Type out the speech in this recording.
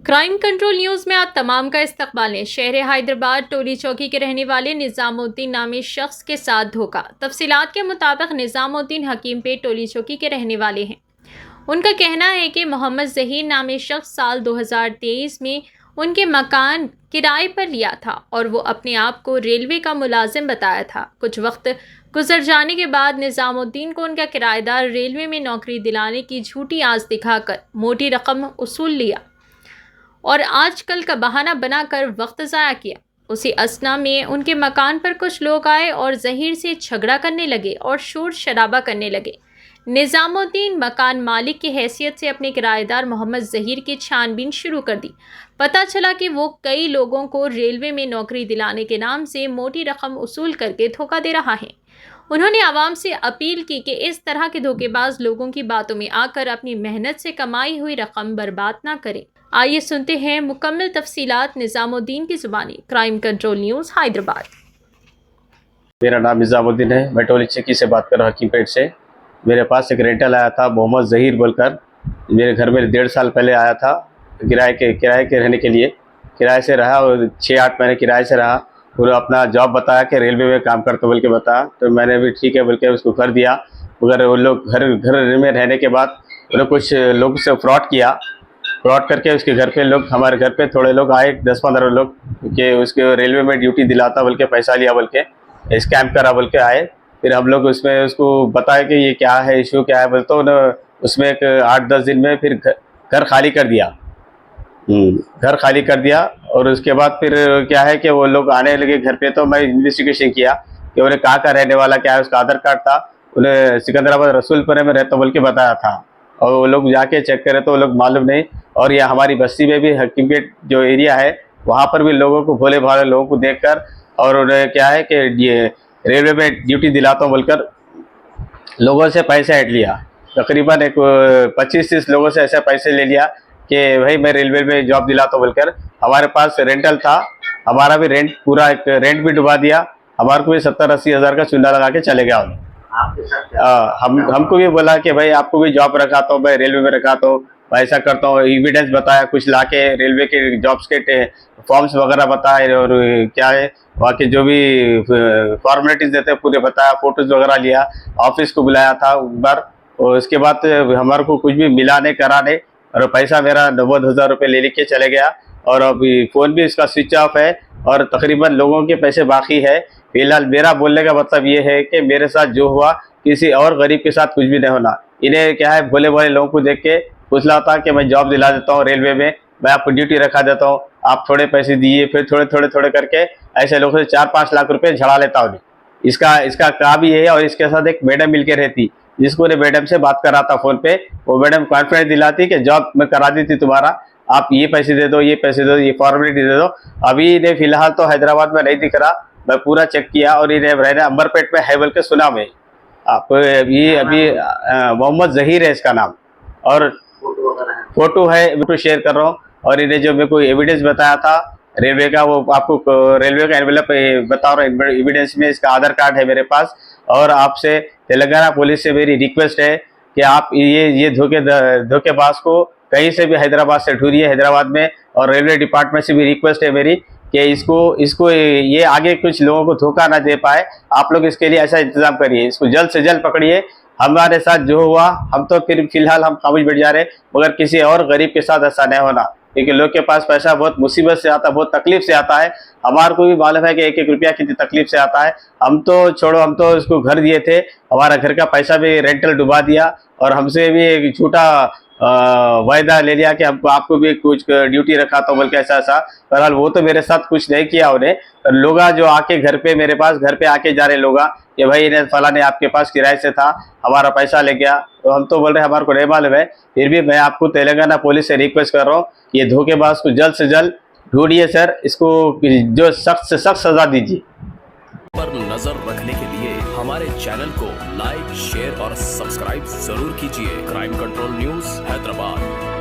Crime control news में आप तमाम का इस्तकबाल है। शहर हैदराबाद टोली चौकी के रहने वाले निज़ामुद्दीन नामी शख्स के साथ धोखा। तफसीलात के मुताबिक निज़ामुद्दीन हकीम पेट टोली चौकी के रहने वाले हैं। उनका कहना है कि मोहम्मद ज़हीर नामी शख्स साल 2023 में उनके मकान किराए पर लिया था और वो अपने आप को रेलवे का मुलाजिम बताया था। कुछ वक्त गुजर जाने के बाद निज़ामुद्दीन को उनका किराएदार रेलवे में नौकरी दिलाने की झूठी आस दिखाकर मोटी रकम वसूल लिया और आजकल का बहाना बनाकर वक्त ज़ाया किया। उसी असना में उनके मकान पर कुछ लोग आए और ज़हीर से झगड़ा करने लगे और शोर शराबा करने लगे। निज़ामुद्दीन मकान मालिक की हैसियत से अपने किराएदार मोहम्मद ज़हीर की छानबीन शुरू कर दी। पता चला कि वो कई लोगों को रेलवे में नौकरी दिलाने के नाम से मोटी रकम वसूल करके धोखा दे रहा है। उन्होंने आवाम से अपील की कि इस तरह के धोखेबाज लोगों की बातों में आकर अपनी मेहनत से कमाई हुई रकम बर्बाद ना करें। आइए सुनते हैं मुकम्मल तफसीलात निज़ामुद्दीन की ज़ुबानी। Crime control news Hyderabad. मेरा नाम निज़ामुद्दीन है। मैं टोली चौकी से बात कर रहा हूँ, हकीमपेट से। मेरे पास एक रेंटल आया था मोहम्मद ज़हीर बोलकर। मेरे घर में 1.5 साल पहले आया था किराए के रहने के लिए। किराए से रहा और 6-8 महीने किराए से रहा। पूरा अपना जॉब बताया कि रेलवे में काम करते बोल के बताया, तो मैंने भी ठीक है बोल के उसको कर दिया। मगर वो लोग घर में रहने के बाद उन्होंने कुछ लोग से फ्रॉड करके उसके घर पे लोग, हमारे घर पे थोड़े लोग आए 10-15 लोग कि उसके रेलवे में ड्यूटी दिलाता बोल के पैसा लिया बोल के स्कैम करा बोल के आए। फिर हम लोग उसमें उसको बताया कि ये क्या है, इशू क्या है बोलते, तो उसमें एक 8-10 दिन में फिर घर खाली कर दिया। घर खाली कर दिया और उसके बाद फिर क्या है कि वो लोग आने लगे घर पे। तो मैं इन्वेस्टिगेशन किया कि उन्हें कहाँ का रहने वाला, क्या है, उसका आधार कार्ड था, उन्हें सिकंदराबाद रसूलपुरे में रहता बोल के बताया था। और वो लोग जाके चेक करे तो वो लोग मालूम नहीं। और यह हमारी बस्ती में भी हकीमपेट जो एरिया है वहाँ पर भी लोगों को, भोले भाले लोगों को देखकर, और उन्हें क्या है कि ये रेलवे में ड्यूटी दिलाता हूँ बोलकर लोगों से पैसे ऐड लिया। तकरीबन एक 25-30 लोगों से ऐसे पैसे ले लिया कि भाई मैं रेलवे में जॉब दिलाता हूँ बोलकर। हमारे पास रेंटल था, हमारा भी रेंट, पूरा एक रेंट भी डुबा दिया। हमारे को भी 70-80 हज़ार का चूना लगा के चले गया उन्हें। हमको भी बोला कि भाई आपको भी जॉब रखाता हूँ, मैं रेलवे में रखाता हूँ, मैं ऐसा करता हूँ। एविडेंस बताया कुछ लाके, रेलवे के जॉब्स के फॉर्म्स वगैरह बताए और क्या है वहाँ के जो भी फॉर्मेलिटीज देते हैं पूरे बताया, फोटोज वगैरह लिया, ऑफिस को बुलाया था एक बार। और उसके बाद हमारे को कुछ भी मिला नहीं, करा नहीं, और पैसा मेरा 90,000 रुपये ले के चले गया। और अभी फ़ोन भी इसका स्विच ऑफ है और तकरीबन लोगों के पैसे बाकी है। फिलहाल मेरा बोलने का मतलब ये है कि मेरे साथ जो हुआ किसी और गरीब के साथ कुछ भी नहीं होना। इन्हें क्या है, भोले भाले लोगों को देख के पूछला था कि मैं जॉब दिला देता हूँ रेलवे में, मैं आपको ड्यूटी रखा देता हूँ, आप थोड़े पैसे दिए, फिर थोड़े करके ऐसे लोगों से 4-5 लाख रुपए झड़ा लेता हूँ। इसका काम भी ये है। और इसके साथ एक मैडम मिल के रहती, जिसको मैडम से बात करा था फ़ोन पे। वो मैडम कॉन्फिडेंस दिलाती कि जॉब मैं करा दी थी तुम्हारा, आप ये पैसे दे दो, ये पैसे दो, ये फॉर्मेलिटी दे दो। अभी इन्हें फिलहाल तो हैदराबाद में नहीं दिख रहा, मैं पूरा चेक किया और इन्हें रहना अंबरपेट में है बोल के सुना मैं। आप ये अभी मोहम्मद ज़हीर है इसका नाम, और फोटो है, फोटो शेयर कर रहा हूँ। और इन्हें जो मेरे को एविडेंस बताया था रेलवे का, वो आपको रेलवे का एनवेलप बता रहा हूँ। एविडेंस में इसका आधार कार्ड है मेरे पास। और आपसे तेलंगाना पुलिस से मेरी रिक्वेस्ट है कि आप ये धोखेबाज को कहीं से भी हैदराबाद से ढूंढिए, हैदराबाद में। और रेलवे डिपार्टमेंट से भी रिक्वेस्ट है मेरी कि इसको ये आगे कुछ लोगों को धोखा ना दे पाए। आप लोग इसके लिए ऐसा इंतजाम करिए, इसको जल्द से जल्द पकड़िए। हमारे साथ जो हुआ, हम तो फिर फिलहाल हम खामोश बैठ जा रहे, मगर किसी और गरीब के साथ ऐसा नहीं होना, क्योंकि लोग के पास पैसा बहुत मुसीबत से आता है, बहुत तकलीफ से आता है। हमारे को भी मालूम है कि 1-1 रुपया कितनी तकलीफ से आता है। हम तो छोड़ो, हम तो इसको घर दिए थे, हमारा घर का पैसा भी रेंटल डुबा दिया और हमसे भी एक झूठा वायदा ले लिया कि हमको, आपको भी कुछ ड्यूटी रखा तो बोल के ऐसा। बहरहाल वो तो मेरे साथ कुछ नहीं किया उन्हें। लोग जो आके घर पे, मेरे पास घर पे आके जा रहे लोग कि भाई इन्हें फला ने आपके पास किराए से था, हमारा पैसा ले गया। तो हम तो बोल रहे हमारे को नहीं मालूम है। फिर भी मैं आपको तेलंगाना पुलिस से रिक्वेस्ट कर रहा हूँ, ये धोखेबाज को जल्द से जल्द ढूंढिए सर, इसको जो सख्त से सख्त सजा दीजिए। पर नजर रखने के लिए हमारे चैनल को लाइक, शेयर और सब्सक्राइब जरूर कीजिए। Crime control news Hyderabad.